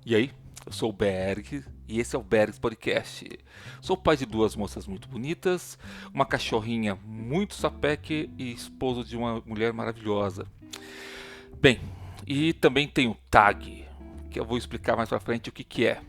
E aí, eu sou o Berg e esse é o Bergs Podcast. Sou pai de duas moças muito bonitas, uma cachorrinha muito sapeque e esposo de uma mulher maravilhosa. Bem, e também tenho TAG, que eu vou explicar mais pra frente o que é.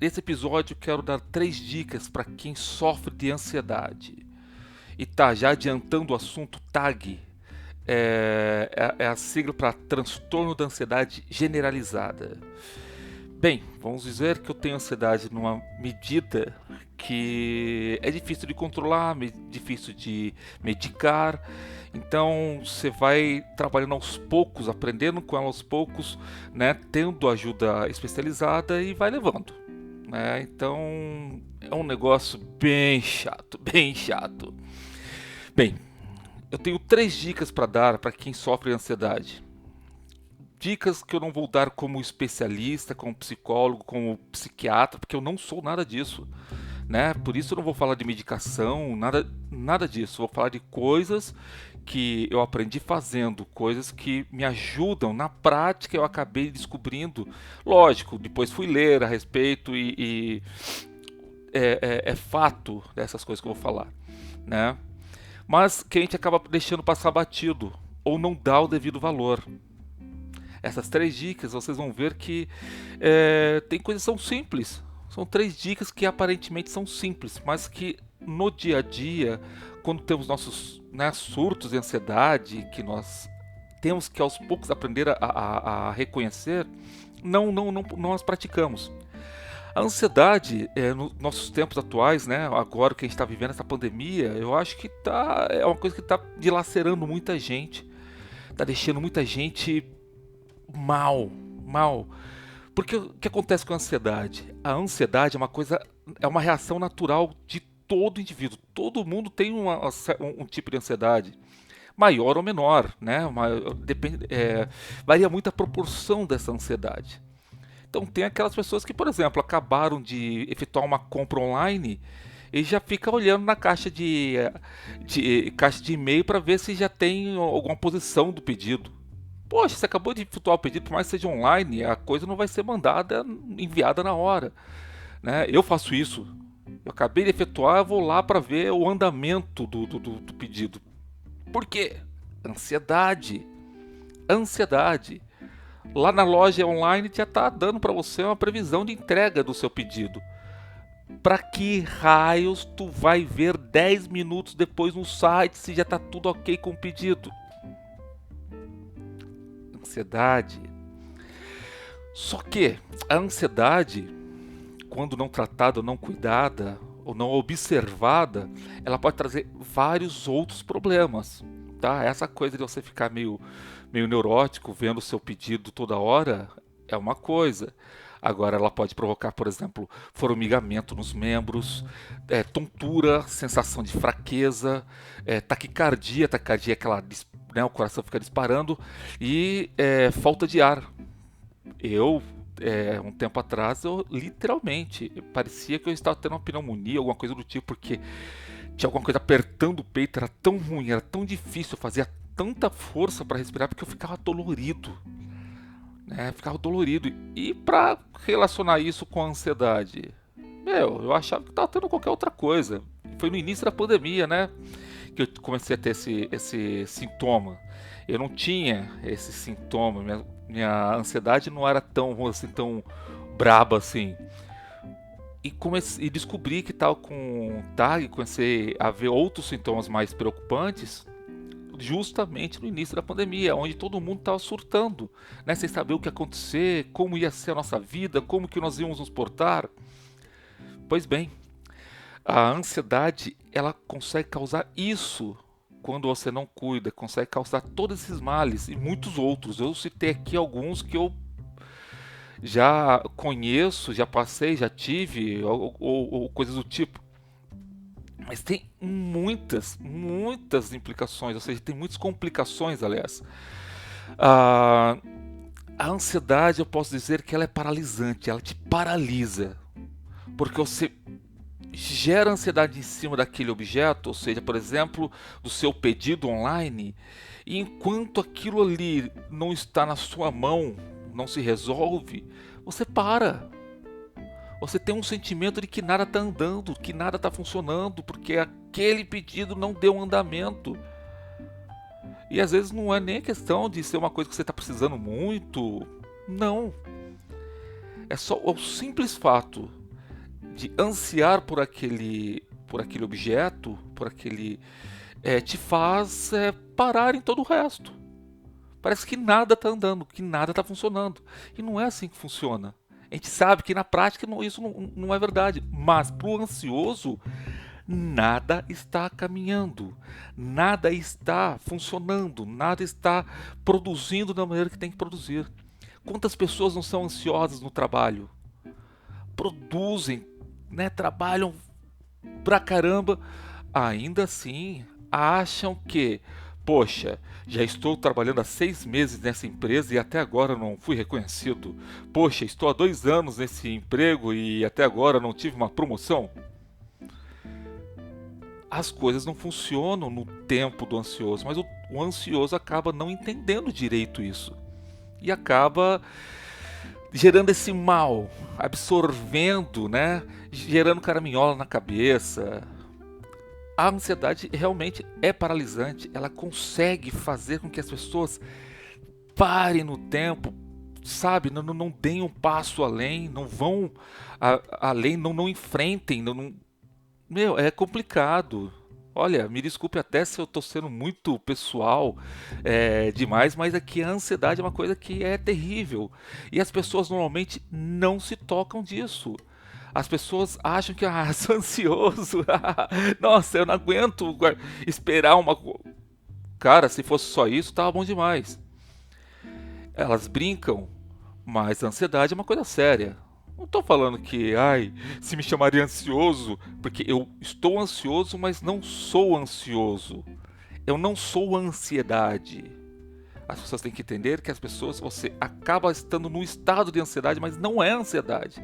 Nesse episódio quero dar 3 dicas para quem sofre de ansiedade. E tá, já adiantando o assunto, TAG é a sigla para transtorno da ansiedade generalizada. Bem, vamos dizer que eu tenho ansiedade numa medida que é difícil de controlar, difícil de medicar. Então você vai trabalhando aos poucos, aprendendo com ela aos poucos, né, tendo ajuda especializada e vai levando, né? Então é um negócio bem chato, bem chato. Bem, eu tenho 3 dicas para dar para quem sofre de ansiedade. Dicas que eu não vou dar como especialista, como psicólogo, como psiquiatra, porque eu não sou nada disso, né? Por isso eu não vou falar de medicação, nada disso. Vou falar de coisas que eu aprendi fazendo, coisas que me ajudam na prática. Eu acabei descobrindo, lógico. Depois fui ler a respeito e é fato dessas coisas que eu vou falar, né? Mas que a gente acaba deixando passar batido ou não dá o devido valor. Essas 3 dicas, vocês vão ver que tem coisas que são simples. São 3 dicas que aparentemente são simples, mas que no dia a dia, quando temos nossos, né, surtos de ansiedade, que nós temos que aos poucos aprender a reconhecer, não as praticamos. A ansiedade, nos nossos tempos atuais, né, agora que a gente está vivendo essa pandemia, eu acho que é uma coisa que está dilacerando muita gente, está deixando muita gente mal, mal. Porque o que acontece com a ansiedade? A ansiedade é uma reação natural de todo indivíduo. Todo mundo tem um tipo de ansiedade, maior ou menor, né? Depende, varia muito a proporção dessa ansiedade. Então tem aquelas pessoas que, por exemplo, acabaram de efetuar uma compra online e já fica olhando na caixa de e-mail para ver se já tem alguma posição do pedido. Poxa, você acabou de efetuar o pedido, por mais que seja online, a coisa não vai ser mandada, enviada na hora, né? Eu faço isso. Eu acabei de efetuar, eu vou lá para ver o andamento do pedido. Por quê? Ansiedade. Ansiedade. Lá na loja online já está dando para você uma previsão de entrega do seu pedido. Para que raios tu vai ver 10 minutos depois no site se já está tudo ok com o pedido? Ansiedade. Só que a ansiedade, quando não tratada ou não cuidada ou não observada, ela pode trazer vários outros problemas, tá? Essa coisa de você ficar meio neurótico vendo o seu pedido toda hora é uma coisa. Agora ela pode provocar, por exemplo, formigamento nos membros, tontura, sensação de fraqueza, taquicardia é aquela, né, o coração fica disparando e falta de ar. Eu, um tempo atrás, eu literalmente parecia que eu estava tendo uma pneumonia, alguma coisa do tipo, porque tinha alguma coisa apertando o peito, era tão ruim, era tão difícil, eu fazia tanta força para respirar porque eu ficava dolorido, né? Ficava dolorido. E para relacionar isso com a ansiedade, eu achava que estava tendo qualquer outra coisa. Foi no início da pandemia, né, que eu comecei a ter esse sintoma. Eu não tinha esse sintoma, minha ansiedade não era tão assim, tão braba assim. E descobri que estava com TAG, comecei a ver outros sintomas mais preocupantes justamente no início da pandemia, onde todo mundo estava surtando, né, sem saber o que ia acontecer, como ia ser a nossa vida, como que nós íamos nos portar. Pois bem, a ansiedade, ela consegue causar isso quando você não cuida, consegue causar todos esses males e muitos outros. Eu citei aqui alguns que eu já conheço, já passei, já tive, ou coisas do tipo. Mas tem muitas implicações, ou seja, tem muitas complicações, aliás. Ah, a ansiedade, eu posso dizer que ela é paralisante, ela te paralisa. Porque você gera ansiedade em cima daquele objeto, ou seja, por exemplo, do seu pedido online, e enquanto aquilo ali não está na sua mão, não se resolve, você para. Você tem um sentimento de que nada está andando, que nada está funcionando, porque aquele pedido não deu andamento. E às vezes não é nem a questão de ser uma coisa que você está precisando muito. Não. É só o simples fato de ansiar por aquele objeto, por aquele. Te faz parar em todo o resto. Parece que nada está andando, que nada está funcionando. E não é assim que funciona. A gente sabe que na prática isso não é verdade. Mas para o ansioso, nada está caminhando, nada está funcionando, nada está produzindo da maneira que tem que produzir. Quantas pessoas não são ansiosas no trabalho? Produzem, né, trabalham pra caramba, ainda assim acham que, poxa, já estou trabalhando há 6 meses nessa empresa e até agora não fui reconhecido. Poxa, estou há 2 anos nesse emprego e até agora não tive uma promoção. As coisas não funcionam no tempo do ansioso, mas o ansioso acaba não entendendo direito isso. E acaba gerando esse mal, absorvendo, né? Gerando caraminhola na cabeça. A ansiedade realmente é paralisante. Ela consegue fazer com que as pessoas parem no tempo, sabe? Não deem um passo além, não vão além, não enfrentem. Meu, é complicado. Olha, me desculpe até se eu estou sendo muito pessoal demais, mas aqui a ansiedade é uma coisa que é terrível. E as pessoas normalmente não se tocam disso. As pessoas acham que, sou ansioso, nossa, eu não aguento esperar uma. Cara, se fosse só isso, tava bom demais. Elas brincam, mas a ansiedade é uma coisa séria. Não estou falando que, se me chamaria ansioso, porque eu estou ansioso, mas não sou ansioso. Eu não sou ansiedade. As pessoas têm que entender que você acaba estando no estado de ansiedade, mas não é ansiedade.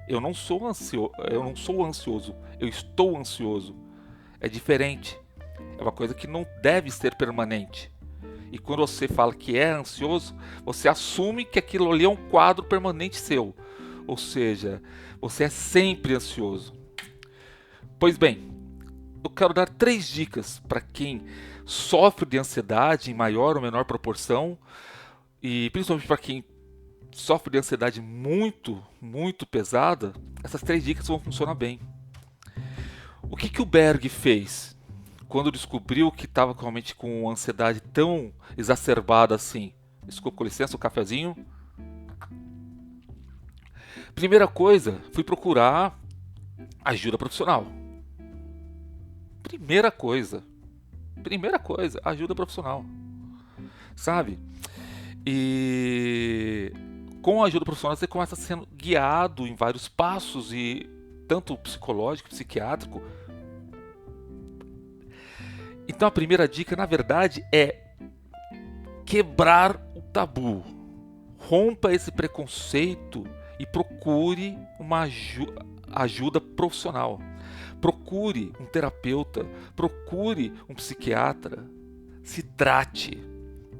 Eu não sou ansioso, eu estou ansioso. É diferente. É uma coisa que não deve ser permanente. E quando você fala que é ansioso, você assume que aquilo ali é um quadro permanente seu. Ou seja, você é sempre ansioso. Pois bem, eu quero dar 3 dicas para quem sofre de ansiedade em maior ou menor proporção, e principalmente para quem sofre de ansiedade muito, muito pesada. Essas 3 dicas vão funcionar bem. O que o Berg fez quando descobriu que estava realmente com ansiedade tão exacerbada assim? Desculpa, com licença, um cafezinho. Primeira coisa, fui procurar ajuda profissional. Primeira coisa, ajuda profissional. Sabe? E com a ajuda profissional você começa sendo guiado em vários passos, e tanto psicológico, psiquiátrico. Então a primeira dica, na verdade, é quebrar o tabu. Rompa esse preconceito e procure uma ajuda profissional. Procure um terapeuta, procure um psiquiatra. Se trate,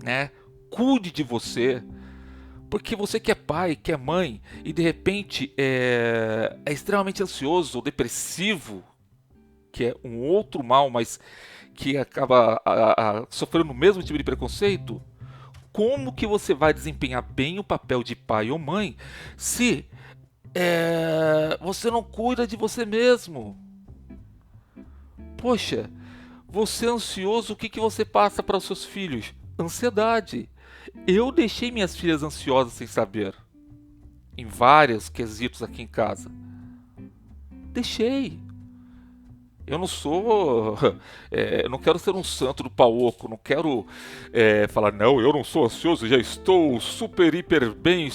né? Cuide de você. Porque você que é pai, que é mãe, e de repente é extremamente ansioso ou depressivo, que é um outro mal, mas que acaba sofrendo o mesmo tipo de preconceito, como que você vai desempenhar bem o papel de pai ou mãe se você não cuida de você mesmo? Poxa, você é ansioso, o que você passa para os seus filhos? Ansiedade. Eu deixei minhas filhas ansiosas sem saber, em vários quesitos aqui em casa. Deixei. Eu não sou. Eu não quero ser um santo do pau oco. Não quero falar, não, eu não sou ansioso, já estou super, hiper bem.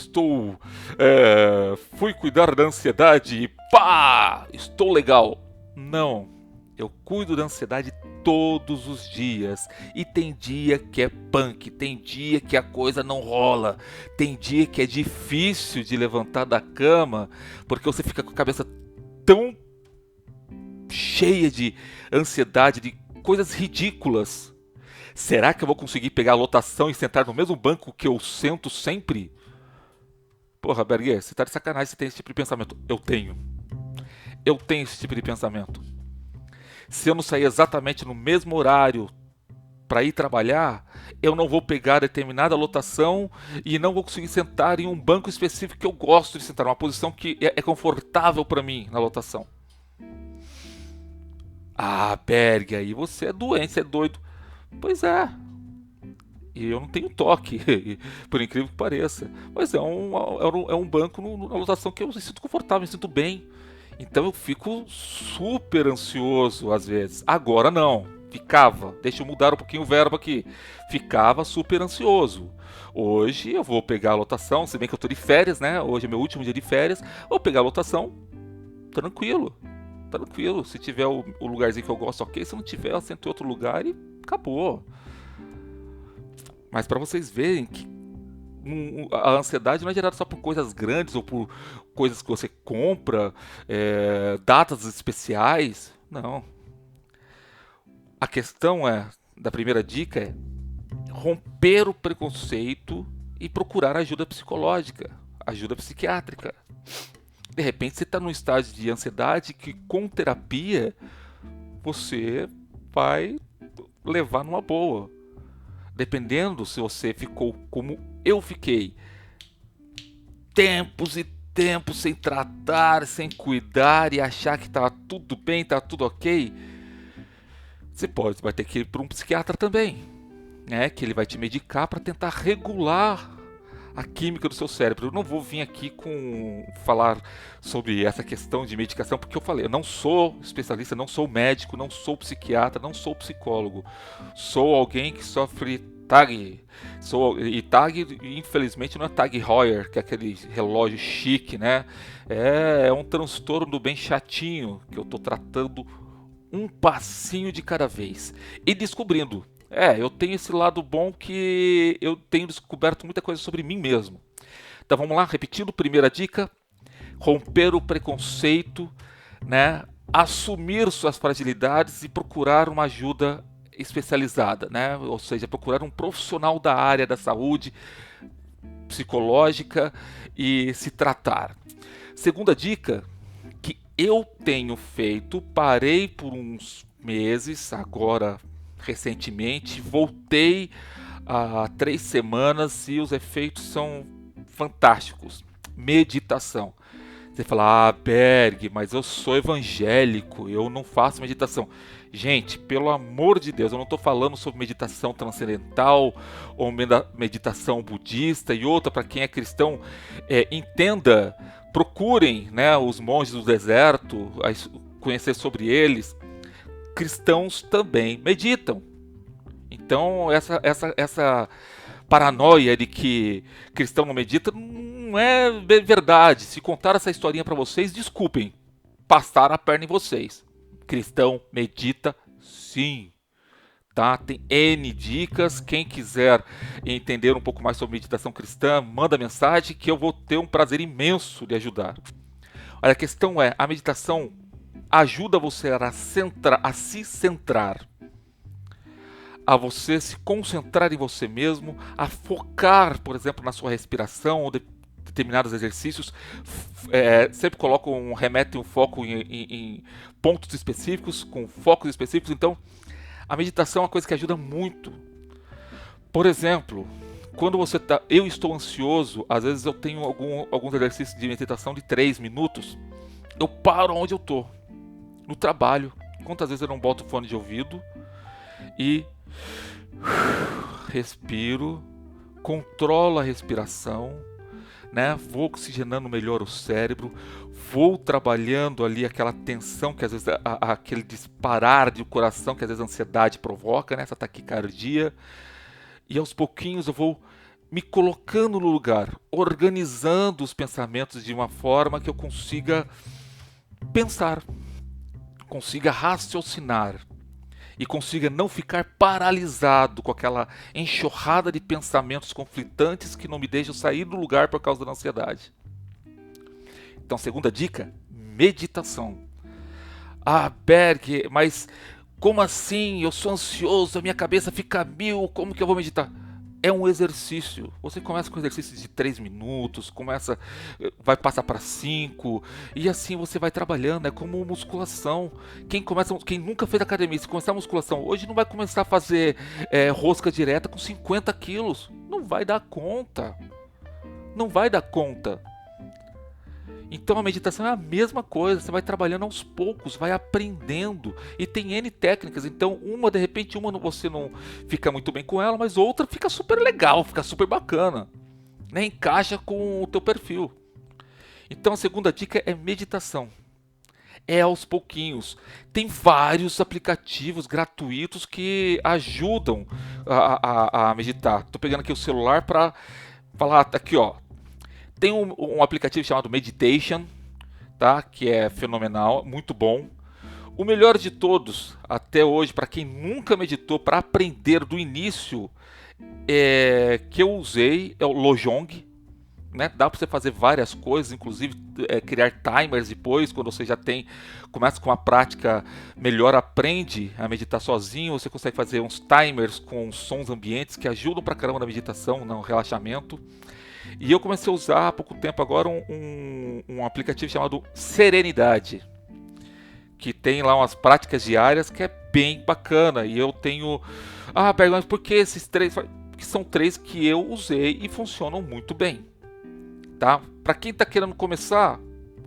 Fui cuidar da ansiedade e pá! Estou legal. Não. Eu cuido da ansiedade todos os dias. E tem dia que é punk, tem dia que a coisa não rola, tem dia que é difícil de levantar da cama, porque você fica com a cabeça tão cheia de ansiedade, de coisas ridículas. Será que eu vou conseguir pegar a lotação e sentar no mesmo banco que eu sento sempre? Porra, Berger, você tá de sacanagem, você tem esse tipo de pensamento. Eu tenho. Eu tenho esse tipo de pensamento. Se eu não sair exatamente no mesmo horário para ir trabalhar, eu não vou pegar determinada lotação e não vou conseguir sentar em um banco específico que eu gosto de sentar, uma posição que é confortável para mim na lotação. Ah, Berg, aí você é doente, você é doido. Pois é. E eu não tenho toque, por incrível que pareça. Mas é um banco na lotação que eu me sinto confortável, me sinto bem. Então eu fico super ansioso às vezes. Agora não. Ficava. Deixa eu mudar um pouquinho o verbo aqui. Ficava super ansioso. Hoje eu vou pegar a lotação, se bem que eu tô de férias, né? Hoje é meu último dia de férias. Vou pegar a lotação tranquilo. Tranquilo. Se tiver o lugarzinho que eu gosto, ok. Se não tiver, eu sento em outro lugar e acabou. Mas para vocês verem que a ansiedade não é gerada só por coisas grandes ou por coisas que você compra, datas especiais. Não. A questão da primeira dica é romper o preconceito e procurar ajuda psicológica, ajuda psiquiátrica. De repente você está num estágio de ansiedade que com terapia você vai levar numa boa. Dependendo se você ficou como eu fiquei, tempos e tempos sem tratar, sem cuidar e achar que tá tudo bem, tá tudo ok, você vai ter que ir para um psiquiatra também, né? Que ele vai te medicar para tentar regular a química do seu cérebro. Eu não vou vir aqui falar sobre essa questão de medicação, porque eu não sou especialista, não sou médico, não sou psiquiatra, não sou psicólogo. Sou alguém que sofre TAG. E TAG, infelizmente, não é TAG Heuer, que é aquele relógio chique, né? É um transtorno bem chatinho que eu estou tratando um passinho de cada vez. E descobrindo. Eu tenho esse lado bom que eu tenho descoberto muita coisa sobre mim mesmo. Então vamos lá, repetindo, primeira dica: romper o preconceito, né? Assumir suas fragilidades e procurar uma ajuda especializada, né? Ou seja, procurar um profissional da área da saúde psicológica e se tratar. Segunda dica que eu tenho feito, parei por uns meses, agora recentemente, voltei há 3 semanas e os efeitos são fantásticos. Meditação. Você fala, Berg, mas eu sou evangélico, eu não faço meditação. Gente, pelo amor de Deus, eu não estou falando sobre meditação transcendental ou meditação budista e outra para quem é cristão. Entenda, procurem, né, os monges do deserto, conhecer sobre eles. Cristãos também meditam. Então essa paranoia de que cristão não medita não é verdade. Se contar essa historinha para vocês, desculpem, passaram a perna em vocês. Cristão medita sim, tá? Tem N dicas. Quem quiser entender um pouco mais sobre meditação cristã, manda mensagem que eu vou ter um prazer imenso de ajudar. Olha, a questão é, a meditação ajuda você a se centrar, a você se concentrar em você mesmo, a focar, por exemplo, na sua respiração ou determinados exercícios. Sempre remetem um foco em pontos específicos, com focos específicos. Então, a meditação é uma coisa que ajuda muito. Por exemplo, quando eu estou ansioso, às vezes eu tenho alguns exercícios de meditação de 3 minutos. Eu paro onde eu estou. No trabalho, quantas vezes eu não boto fone de ouvido e respiro, controlo a respiração, né? Vou oxigenando melhor o cérebro, vou trabalhando ali aquela tensão que às vezes aquele disparar do coração que às vezes a ansiedade provoca, né? Essa taquicardia, e aos pouquinhos eu vou me colocando no lugar, organizando os pensamentos de uma forma que eu consiga pensar, consiga raciocinar e consiga não ficar paralisado com aquela enxurrada de pensamentos conflitantes que não me deixam sair do lugar por causa da ansiedade. Então, segunda dica, meditação. Ah, Berg, mas como assim? Eu sou ansioso, a minha cabeça fica a mil, como que eu vou meditar? é um exercício. Você começa com exercícios de 3 minutos, vai passar para 5 e assim você vai trabalhando. É como musculação. Quem nunca fez academia, se começar a musculação hoje, não vai começar a fazer rosca direta com 50 quilos. Não vai dar conta. Não vai dar conta. Então a meditação é a mesma coisa, você vai trabalhando aos poucos, vai aprendendo e tem N técnicas. Então de repente você não fica muito bem com ela, mas outra fica super legal, fica super bacana, né? Encaixa com o teu perfil. Então a segunda dica é meditação. É aos pouquinhos. Tem vários aplicativos gratuitos que ajudam a meditar. Tô pegando aqui o celular para falar aqui, ó. Tem um aplicativo chamado Meditation, tá? Que é fenomenal, muito bom. O melhor de todos, até hoje, para quem nunca meditou, para aprender do início, que eu usei, é o Lojong. Né? Dá para você fazer várias coisas, inclusive criar timers depois, quando você já começa com uma prática melhor, aprende a meditar sozinho, você consegue fazer uns timers com sons ambientes que ajudam pra caramba na meditação, no relaxamento. E eu comecei a usar há pouco tempo agora um aplicativo chamado Serenidade, que tem lá umas práticas diárias que é bem bacana. E eu tenho... mas por que esses três? Que são três que eu usei e funcionam muito bem. Tá? Para quem está querendo começar,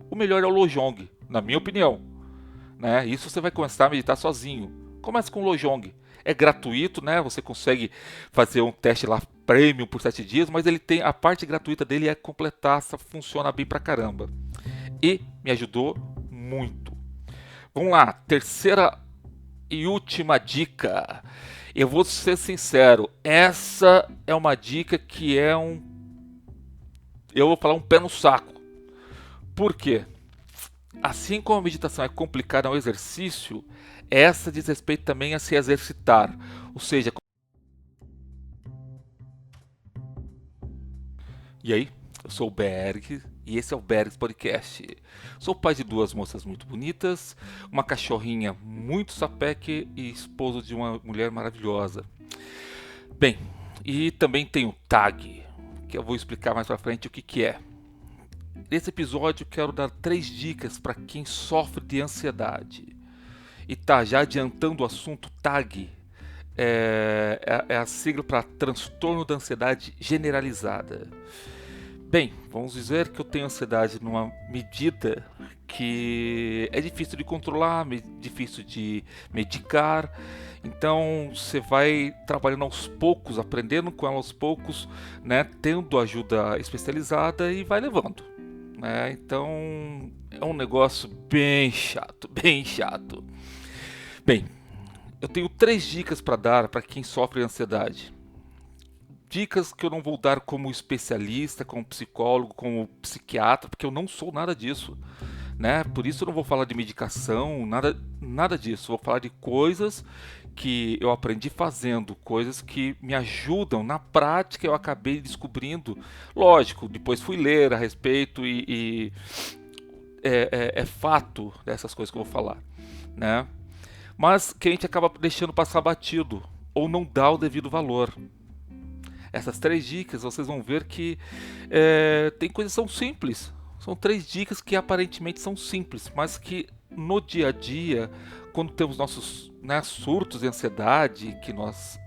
o melhor é o Lojong, na minha opinião. Né? Isso você vai começar a meditar sozinho. Comece com o Lojong. É gratuito, né? Você consegue fazer um teste lá premium por 7 dias, mas ele tem a parte gratuita dele é completaça, funciona bem pra caramba. E me ajudou muito. Vamos lá, terceira e última dica. Eu vou ser sincero, essa é uma dica que eu vou falar um pé no saco. Por quê? Assim como a meditação é complicada, é um exercício, essa diz respeito também a se exercitar. Ou seja, e aí, eu sou o Berg e esse é o Bergs Podcast. Sou pai de 2 moças muito bonitas, uma cachorrinha muito sapeque e esposo de uma mulher maravilhosa. Bem, e também tenho TAG, que eu vou explicar mais pra frente o que é. Nesse episódio eu quero dar 3 dicas para quem sofre de ansiedade. E tá, já adiantando o assunto, TAG é a sigla para transtorno da ansiedade generalizada. Bem, vamos dizer que eu tenho ansiedade numa medida que é difícil de controlar, difícil de medicar. Então você vai trabalhando aos poucos, aprendendo com ela aos poucos, né, tendo ajuda especializada e vai levando. Né? Então é um negócio bem chato, bem chato. Bem, eu tenho 3 dicas para dar para quem sofre de ansiedade. Dicas que eu não vou dar como especialista, como psicólogo, como psiquiatra, porque eu não sou nada disso, né? Por isso eu não vou falar de medicação, nada disso. Vou falar de coisas que eu aprendi fazendo, coisas que me ajudam na prática. Eu acabei descobrindo, lógico, depois fui ler a respeito e é fato dessas coisas que eu vou falar, né? Mas que a gente acaba deixando passar batido ou não dá o devido valor. Essas 3 dicas vocês vão ver que tem coisas que são simples. São 3 dicas que aparentemente são simples, mas que no dia a dia, quando temos nossos surtos de ansiedade, que nós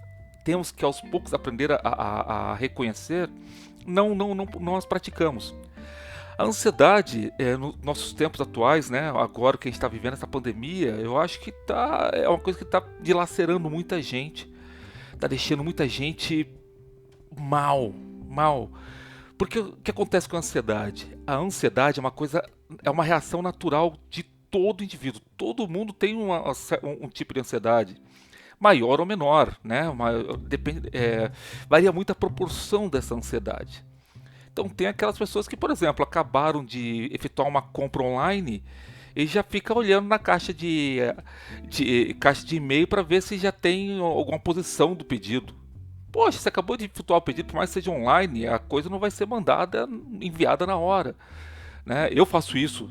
temos que aos poucos aprender a reconhecer, não as praticamos. A ansiedade, nos nossos tempos atuais, né, agora que a gente está vivendo essa pandemia, eu acho que é uma coisa que está dilacerando muita gente, está deixando muita gente mal. Porque o que acontece com a ansiedade? A ansiedade é uma reação natural de todo indivíduo. Todo mundo tem um tipo de ansiedade, maior ou menor, né? Varia muito a proporção dessa ansiedade. Então tem aquelas pessoas que, por exemplo, acabaram de efetuar uma compra online e já fica olhando na caixa de e-mail para ver se já tem alguma posição do pedido. Poxa, você acabou de efetuar o pedido, por mais que seja online, a coisa não vai ser enviada na hora. Né? Eu faço isso.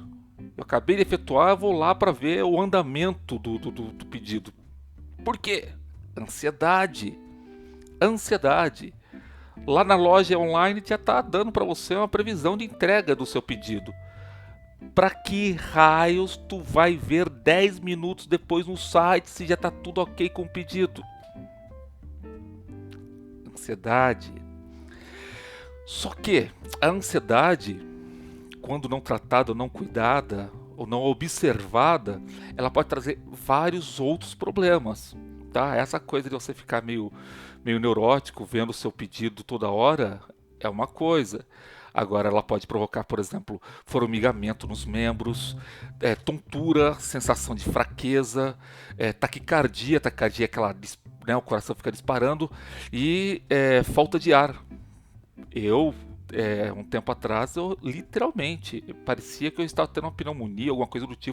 Eu acabei de efetuar, eu vou lá para ver o andamento do pedido. Por quê? Ansiedade. Ansiedade. Lá na loja online já está dando para você uma previsão de entrega do seu pedido. Para que raios tu vai ver 10 minutos depois no site se já está tudo ok com o pedido? Ansiedade. Só que a ansiedade, quando não tratada ou não cuidada ou não observada, ela pode trazer vários outros problemas, tá? Essa coisa de você ficar meio neurótico vendo o seu pedido toda hora é uma coisa. Agora ela pode provocar, por exemplo, formigamento nos membros, tontura, sensação de fraqueza, taquicardia é aquela, né, o coração fica disparando e falta de ar. Eu, um tempo atrás, eu literalmente parecia que eu estava tendo uma pneumonia, alguma coisa do tipo,